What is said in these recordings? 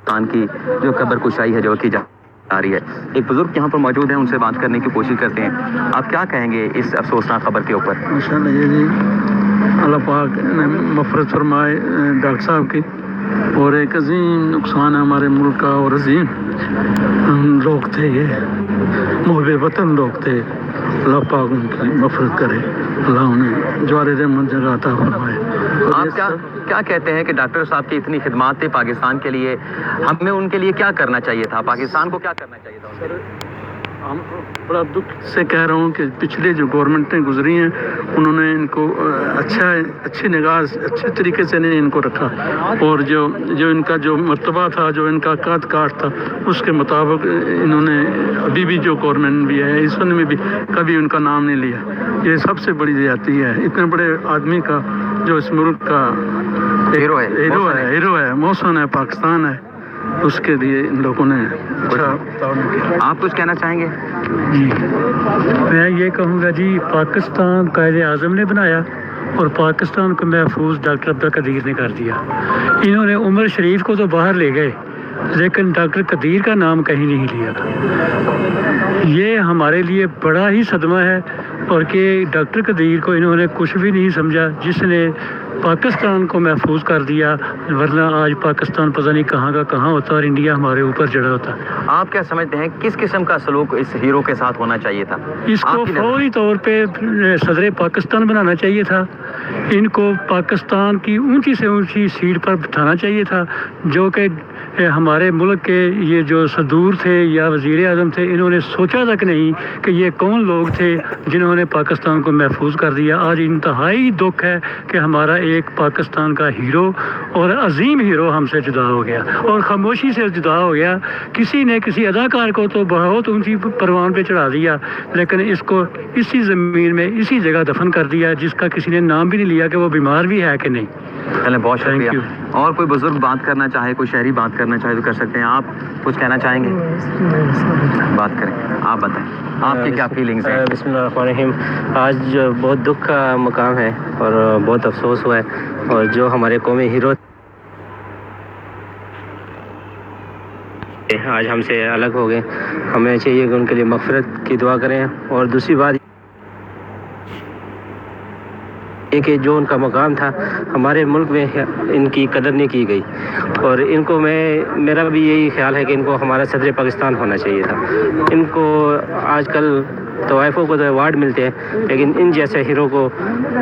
پاکستان کی جو خبر کشائی ہے جو کی جا رہی ہے. ایک بزرگ یہاں پر موجود ہیں, ان سے بات کرنے کی کوشش کرتے ہیں. آپ کیا کہیں گے اس افسوسناک خبر کے اوپر؟ ماشاءاللہ یہ جی اللہ پاک نے مغفرت فرمائے ڈاکٹر صاحب کی, اور ایک عظیم نقصان ہے ہمارے ملک کا, اور عظیم لوگ تھے, یہ محب وطن لوگ تھے. اللہ پاک ان کی مغفرت کرے, اللہ انہیں جوار رحمت جگہ عطا فرمائے. آپ کیا کہتے ہیں کہ ڈاکٹر صاحب کی اتنی خدمات تھی پاکستان کے لیے, ہمیں ان کے لیے کیا کرنا چاہیے تھا, پاکستان کو کیا کرنا چاہیے تھا ان کے لیے؟ ہم بڑا دکھ سے کہہ رہا ہوں کہ پچھلے جو گورنمنٹیں گزری ہیں انہوں نے ان کو اچھی نگاہ اچھے طریقے سے نہیں ان کو رکھا, اور جو ان کا جو مرتبہ تھا, جو ان کا قد کاٹ تھا, اس کے مطابق انہوں نے ابھی بھی جو گورنمنٹ بھی ہے اس میں بھی کبھی ان کا نام نہیں لیا. یہ سب سے بڑی زیادتی ہے اتنے بڑے آدمی کا, جو اس ملک کا ہیرو ہے, محسن ہے, پاکستان ہے, اس کے لیے ان لوگوں نے آپ کچھ کہنا چاہیں گے؟ جی میں یہ کہوں گا جی, پاکستان قائد اعظم نے بنایا اور پاکستان کو محفوظ ڈاکٹر عبدالقدیر نے کر دیا. انہوں نے عمر شریف کو تو باہر لے گئے لیکن ڈاکٹر قدیر کا نام کہیں نہیں لیا. یہ ہمارے لیے بڑا ہی صدمہ ہے, اور کہ ڈاکٹر قدیر کو انہوں نے کچھ بھی نہیں سمجھا, جس نے پاکستان کو محفوظ کر دیا, ورنہ آج پاکستان پتہ نہیں کہاں کا کہاں ہوتا اور انڈیا ہمارے اوپر چڑھا ہوتا. آپ کیا سمجھتے ہیں کس قسم کا سلوک اس ہیرو کے ساتھ ہونا چاہیے تھا؟ اس کو فوری طور پہ صدر پاکستان بنانا چاہیے تھا, ان کو پاکستان کی اونچی سے اونچی سیٹ پر بٹھانا چاہیے تھا. جو کہ ہمارے ملک کے یہ جو صدور تھے یا وزیر اعظم تھے, انہوں نے سوچا تک نہیں کہ یہ کون لوگ تھے جنہوں نے پاکستان کو محفوظ کر دیا. آج انتہائی دکھ ہے کہ ہمارا ایک پاکستان کا ہیرو اور عظیم ہیرو ہم سے جدا ہو گیا, اور خاموشی سے جدا ہو گیا. کسی نے کسی اداکار کو تو بہت اونچی پروان پہ چڑھا دیا, لیکن اس کو اسی زمین میں اسی جگہ دفن کر دیا جس کا کسی نے نام بھی نہیں لیا کہ وہ بیمار بھی ہے کہ نہیں. چلیں بہت شکریہ. اور کوئی بزرگ بات کرنا چاہے, کوئی شہری بات کرنا چاہے تو کر سکتے ہیں. آپ کچھ کہنا چاہیں گے؟ بات کریں, آپ بتائیں آپ کی کیا فیلنگز ہیں؟ بسم اللہ الرحمن الرحیم. آج بہت دکھ کا مقام ہے اور بہت افسوس ہوا ہے, اور جو ہمارے قومی ہیرو آج ہم سے الگ ہو گئے. ہمیں چاہیے کہ ان کے لیے مغفرت کی دعا کریں, اور دوسری بات یہ کہ جو ان کا مقام تھا ہمارے ملک میں ان کی قدر نہیں کی گئی, اور ان کو میرا بھی یہی خیال ہے کہ ان کو ہمارا صدر پاکستان ہونا چاہیے تھا. ان کو آج کل طوائفوں کو تو ایوارڈ ملتے ہیں, لیکن ان جیسے ہیرو کو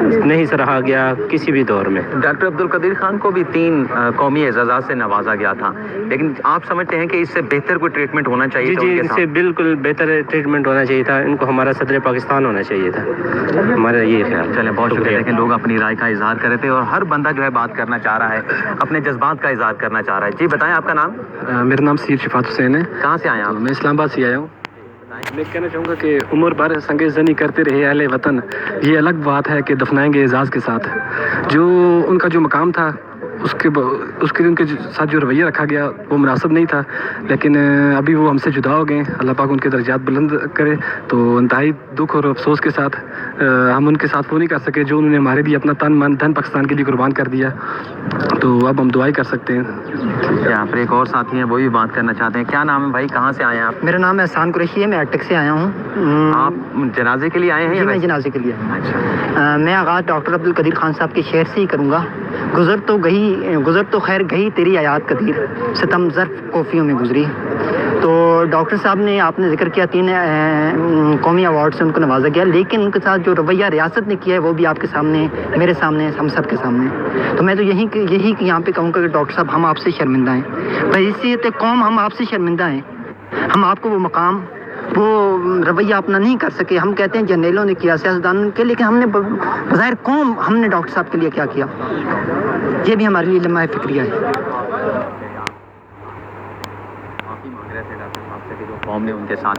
نہیں سراہا گیا کسی بھی دور میں. ڈاکٹر عبدالقدیر خان کو بھی 3 قومی اعزازات سے نوازا گیا تھا, لیکن آپ سمجھتے ہیں کہ اس سے بہتر کوئی ٹریٹمنٹ ہونا چاہیے تھا؟ جی ان سے بالکل بہتر ٹریٹمنٹ ہونا چاہیے تھا. ان کو ہمارا صدر پاکستان ہونا چاہیے تھا, ہمارا یہ خیال. چلیں بہت شکریہ. دیکھیں لوگ اپنی رائے کا اظہار کر رہے تھے, اور ہر بندہ جو ہے بات کرنا چاہ رہا ہے, اپنے جذبات کا اظہار کرنا چاہ رہا ہے. جی بتائیں آپ کا نام؟ میرا نام سید شفاعت حسین ہے. کہاں سے آئے آپ؟ میں اسلام آباد سے آیا ہوں. میں کہنا چاہوں گا کہ عمر بھر سنگ زنی کرتے رہے اہل وطن, یہ الگ بات ہے کہ دفنائیں گے اعزاز کے ساتھ. جو ان کا جو مقام تھا اس کے ان کے ساتھ جو رویہ رکھا گیا وہ مناسب نہیں تھا, لیکن ابھی وہ ہم سے جدا ہو گئے. اللہ پاک ان کے درجات بلند کرے. تو انتہائی دکھ اور افسوس کے ساتھ ہم ان کے ساتھ وہ نہیں کر سکے جو انہوں نے ہمارے لیے اپنا تن من دھن پاکستان کے لیے قربان کر دیا. تو اب ہم دعائیں کر سکتے ہیں. یہاں پر ایک اور ساتھی ہیں, وہ بھی بات کرنا چاہتے ہیں. کیا نام ہے بھائی, کہاں سے آئے ہیں آپ؟ میرا نام احسان قریشی ہے, میں اٹک سے آیا ہوں. آپ جنازے کے لیے آئے ہیں؟ جی میں جنازے کے لیے آیا ہوں. اچھا. میں آغاز ڈاکٹر عبدالقدیر خان صاحب کے شعر سے ہی کروں گا. گزر تو خیر گئی تیری آیات قدیر, ستم ظرف کوفیوں میں گزری. تو ڈاکٹر صاحب نے آپ نے ذکر کیا 3 قومی ایوارڈ سے ان کو نوازا گیا, لیکن ان کے ساتھ جو رویہ ریاست نے کیا ہے وہ بھی آپ کے سامنے, میرے سامنے, ہم سب کے سامنے. تو میں تو یہی یہاں پہ کہوں گا کہ ڈاکٹر صاحب ہم آپ سے شرمندہ ہیں, بحیثیت قوم ہم آپ سے شرمندہ ہیں. ہم آپ کو وہ مقام وہ رویہ اپنا نہیں کر سکے. ہم کہتے ہیں جرنیلوں نے کیا, سیاستدانوں کے, لیکن ہم نے بظاہر قوم ہم نے ڈاکٹر صاحب کے لیے کیا کیا, یہ بھی ہمارے لیے لمحہ فکریہ ہے. معافی مانگ رہے تھے ڈاکٹر صاحب سے کہ جو قوم نے ان کے ساتھ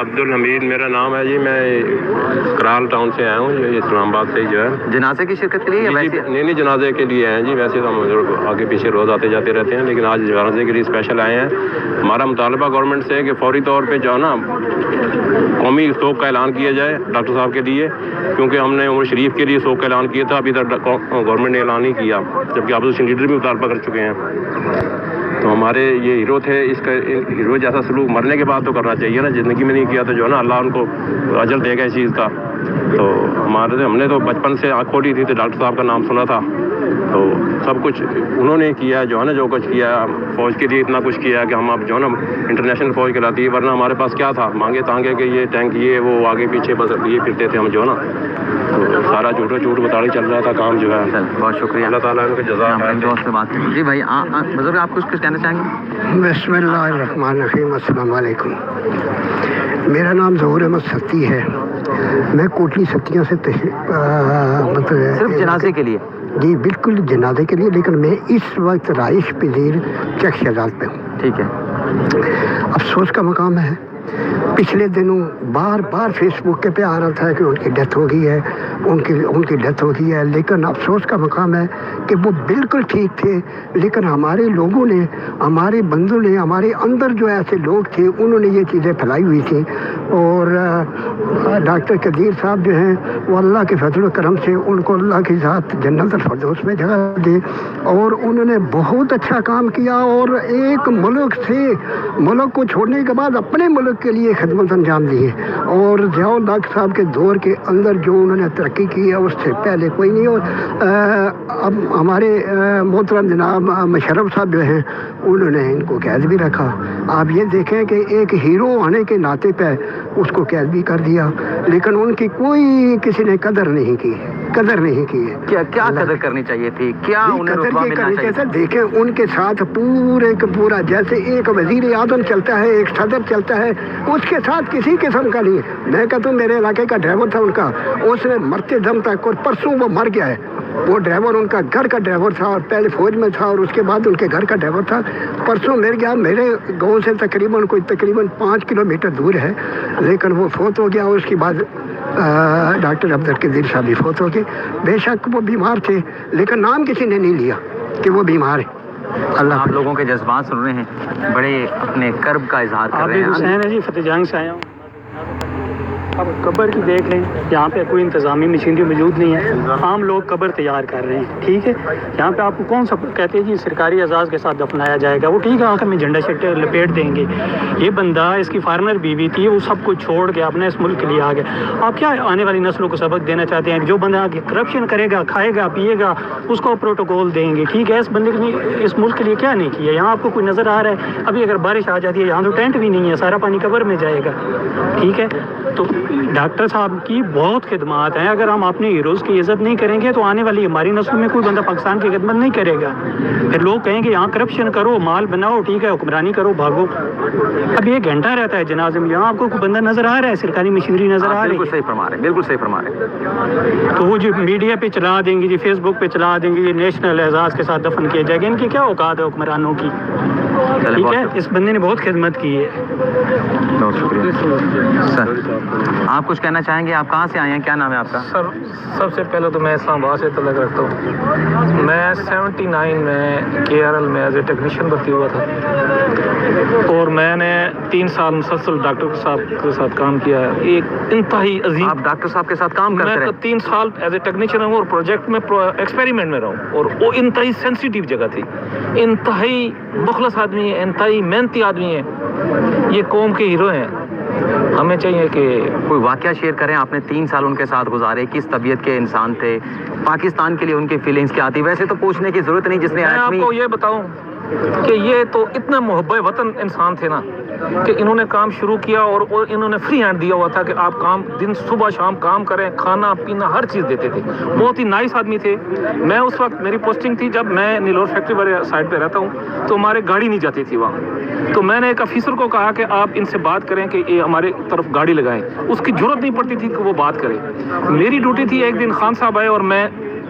عبدل حمید میرا نام ہے جی. میں کرال ٹاؤن سے آیا ہوں, یہ اسلام آباد سے ہی جو ہے. جنازے کی شرکت کے لیے یا جی ویسے؟ نہیں جنازے کے لیے آئے ہیں جی. ویسے تو ہم آگے پیچھے روز آتے جاتے رہتے ہیں, لیکن آج جنازے کے لیے اسپیشل آئے ہیں. ہمارا مطالبہ گورنمنٹ سے ہے کہ فوری طور پہ جو ہے نا قومی سوگ کا اعلان کیا جائے ڈاکٹر صاحب کے لیے, کیونکہ ہم نے عمر شریف کے لیے سوگ کا اعلان کیا تھا, ابھی تک گورنمنٹ نے اعلان نہیں کیا, جبکہ اپوزیشن لیڈر بھی مطالبہ کر چکے ہیں. تو ہمارے یہ ہیرو تھے, اس کا ہیرو جیسا سلوک مرنے کے بعد تو کرنا چاہیے نا, زندگی میں نہیں کیا تو جو ہے نا اللہ ان کو اجر دے گا اس چیز کا. تو ہم نے تو بچپن سے آنکھ کھولی تھی تو ڈاکٹر صاحب کا نام سنا تھا, تو سب کچھ انہوں نے کیا جو ہے نا, جو کچھ کیا فوج کے لیے اتنا کچھ کیا کہ ہم اب جو ہے نا انٹرنیشنل فوج کہلاتی ہے, ورنہ ہمارے پاس کیا تھا مانگے تانگے کہ یہ ٹینک یہ وہ آگے پیچھے بس یہ پھرتے تھے ہم جو ہے نا, تو سارا جھوٹ بتاڑی چل رہا تھا کام جو ہے. بہت شکریہ, اللہ تعالیٰ ان کو جزا اپنے دوست سے بات کریں. جی بھائی بزرگ آپ کچھ کہنا چاہیں گے؟ بسم اللہ الرحمن الرحیم. السلام علیکم. میرا نام ظہور احمد ستی ہے. میں کوٹلی ستیاں سے صرف جنازے کے لیے؟ جی بالکل جنازے کے لیے, لیکن میں اس وقت رہائش پذیر چک شہزاد پہ ہوں. ٹھیک ہے. افسوس کا مقام ہے, پچھلے دنوں بار بار فیس بک پہ آ رہا تھا کہ ان کی ڈیتھ ہو گئی ہے, ان کی ڈیتھ ہو گئی ہے, لیکن افسوس کا مقام ہے کہ وہ بالکل ٹھیک تھے, لیکن ہمارے لوگوں نے, ہمارے بندوں نے, ہمارے اندر جو ایسے لوگ تھے انہوں نے یہ چیزیں پھیلائی ہوئی تھیں. اور ڈاکٹر قدیر صاحب جو ہیں وہ اللہ کے فضل و کرم سے ان کو اللہ کی ذات جنت الفردوس میں جگہ دے, اور انہوں نے بہت اچھا کام کیا, اور ایک ملک سے ملک کو چھوڑنے کے بعد اپنے ملک کے لیے خدمت انجام دی ہے. اور ضیاء الحق صاحب کے دور کے اندر جو انہوں نے ترقی کی ہے اس سے پہلے کوئی نہیں. اور اب ہمارے محترم جناب مشرف صاحب جو ہیں انہوں نے ان کو قید بھی رکھا. آپ یہ دیکھیں کہ ایک ہیرو ہونے کے ناطے پہ اس کو قید بھی کر دیا, لیکن ان کی کوئی کسی نے قدر نہیں کی ہے. کیا قدر کرنی چاہیے تھی, کیا انہیں رتبہ ملنا چاہیے تھا؟ دیکھیں ان کے ساتھ پورے کا پورا, جیسے ایک وزیر اعظم چلتا ہے, ایک صدر چلتا ہے, اس کے ساتھ کسی قسم کا نہیں. میں کہتا ہوں میرے علاقے کا ڈرائیور تھا ان کا, اس نے مرتے دم تک, اور پرسوں وہ مر گیا ہے. وہ ڈرائیور ان کا گھر کا ڈرائیور تھا, اور پہلے فوج میں تھا اور اس کے بعد ان کے گھر کا ڈرائیور تھا. پرسوں مر گیا. میرے گاؤں سے تقریباً 5 کلومیٹر دور ہے, لیکن وہ فوت ہو گیا. اور اس کے بعد ڈاکٹر عبدالقدیر صاحب بھی فوت ہو گئے. بے شک وہ بیمار تھے, لیکن نام کسی نے نہیں لیا کہ وہ بیمار ہے. اللہ آپ لوگوں کے جذبات سن رہے ہیں, بڑے اپنے کرب کا اظہار کر رہے ہیں. حسین ہے جی, فتح جنگ سے آیا ہوں. اب قبر کی دیکھ لیں, یہاں پہ کوئی انتظامی مشینری موجود نہیں ہے, عام لوگ قبر تیار کر رہے ہیں. ٹھیک ہے, یہاں پہ آپ کو کون سا کہتے ہیں جی سرکاری اعزاز کے ساتھ دفنایا جائے گا, وہ ٹھیک ہے آخر میں جھنڈا شٹ لپیٹ دیں گے. یہ بندہ, اس کی فارنر بیوی تھی, وہ سب کچھ چھوڑ کے اپنے اس ملک کے لیے آ گیا. آپ کیا آنے والی نسلوں کو سبق دینا چاہتے ہیں؟ جو بندہ کرپشن کرے گا, کھائے گا, پیے گا, اس کو پروٹوکول دیں گے. ٹھیک ہے, اس بندے نے اس ملک کے لیے کیا نہیں کیا؟ یہاں آپ کو کوئی نظر آ رہا ہے؟ ابھی اگر بارش آ جاتی ہے یہاں تو ٹینٹ بھی نہیں ہے, سارا پانی قبر میں جائے گا. ٹھیک ہے, تو ڈاکٹر صاحب کی بہت خدمات ہیں. اگر ہم اپنے ہیروز کی عزت نہیں کریں گے تو آنے والی ہماری نسل میں کوئی بندہ پاکستان کی خدمت نہیں کرے گا. پھر لوگ کہیں گے یہاں کرپشن کرو, مال بناؤ, ٹھیک ہے, حکمرانی کرو, بھاگو. اب یہ گھنٹہ رہتا ہے جنازے میں, یہاں آپ کو کوئی بندہ نظر آ رہا ہے, سرکاری مشینری نظر آ رہی ہے؟ بالکل صحیح فرما رہے ہیں, بالکل صحیح فرما رہے ہیں. تو وہ جو میڈیا پہ چلا دیں گے جی, فیس بک پہ چلا دیں گے جی نیشنل اعزاز کے ساتھ دفن کیا جائے گا. ان کی کیا اوقات ہے حکمرانوں کی؟ ٹھیک ہے, اس بندے نے بہت خدمت کی ہے. بہت شکریہ سر. آپ کچھ کہنا چاہیں گے؟ آپ کہاں سے آئے ہیں, کیا نام ہے آپ کا؟ سر سب سے پہلے تو میں اسلام آباد سے تعلق رکھتا ہوں. میں 79 میں KRL میں ایز اے ٹیکنیشین بھرتی ہوا تھا, اور میں نے 3 سال مسلسل ڈاکٹر صاحب کے ساتھ کام کیا ہے. ایک انتہائی عظیم, آپ ڈاکٹر صاحب کے ساتھ کام کرتے رہے؟ میں 3 سال ایز اے ٹیکنیشین ہوں, اور پروجیکٹ میں ایکسپیریمنٹ میں رہا ہوں. اور وہ انتہائی سینسیٹیو جگہ تھی, انتہائی مخلص آدمی ہے, انتہائی محنتی آدمی ہے. یہ قوم کے ہیرو ہیں. ہمیں چاہیے کہ کوئی واقعہ شیئر کریں. آپ نے 3 سال ان کے ساتھ گزارے, کس طبیعت کے انسان تھے, پاکستان کے لیے ان کی فیلنگز کیا تھی؟ ویسے تو پوچھنے کی ضرورت نہیں, جس نے میں آپ کو یہ بتاؤں کہ یہ تو اتنا محب وطن انسان تھے نا کہ انہوں نے کام شروع کیا, اور انہوں نے فری ہینڈ دیا ہوا تھا کہ آپ کام دن صبح شام کام کریں, کھانا پینا ہر چیز دیتے تھے. بہت ہی نائس آدمی تھے. میں اس وقت, میری پوسٹنگ تھی جب میں نیلور فیکٹری والے سائڈ پہ رہتا ہوں, تو ہمارے گاڑی نہیں جاتی تھی وہاں. تو میں نے ایک افیسر کو کہا کہ آپ ان سے بات کریں کہ یہ ہمارے طرف گاڑی لگائیں. اس کی ضرورت نہیں پڑتی تھی کہ وہ بات کرے. میری ڈیوٹی تھی, ایک دن خان صاحب آئے اور میں